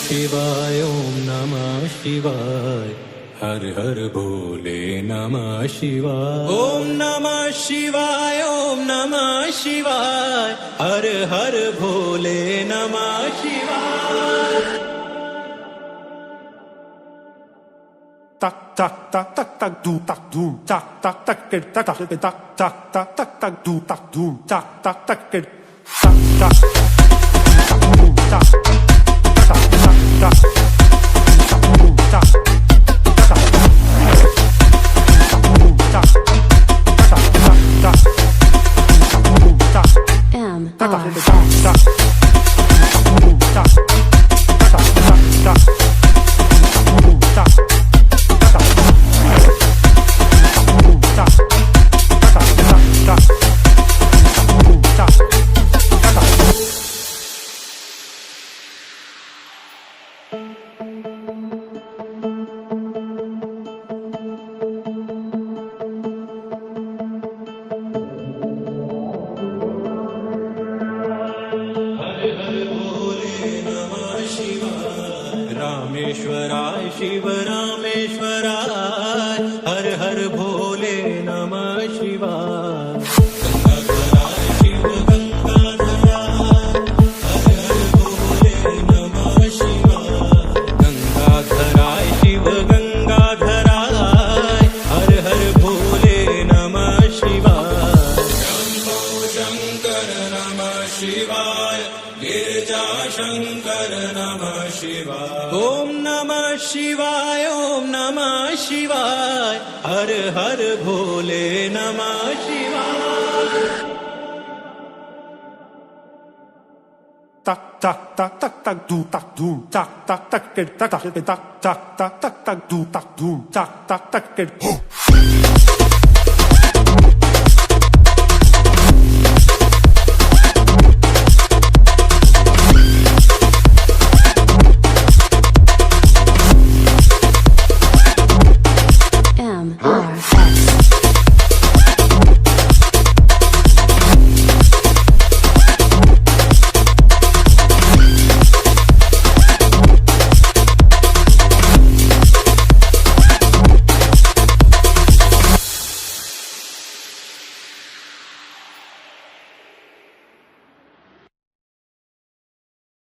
शिवाय ओम नमः शिवाय हर हर भोले नमः शिवाय ओम नमः शिवाय ओम नमः शिवाय हर हर भोले नमः शिवाय tak tak tak tak tak doom tak doom tak tak tak tak tak tak tak tak tak tak tak doom tak doom tak tak tak tak tak doom tak tak tak tak doom tak tak doom tak tak tak doom tak M tak R tak tak doom tak tak tak tak doom tak रामेश्वराय Shiv रामेश्वराय हर हर भोले नमः शिवाय गंगाधराय शिव गंगाधराय हर हर भोले नमः शिवाय गंगाधराय शिव गंगाधराय हर हर भोले नमः शिवाय शंभो शंकर नमः शिवाय गिरिजा शंकर नमः शिवाय ओम नमः शिवाय ओम नमः शिवाय हर हर भोले नमः शिवाय tak tak tak tak tak doom tak doom tak tak tak tak tak tak tak tak tak tak doom tak doom tak tak tak M R X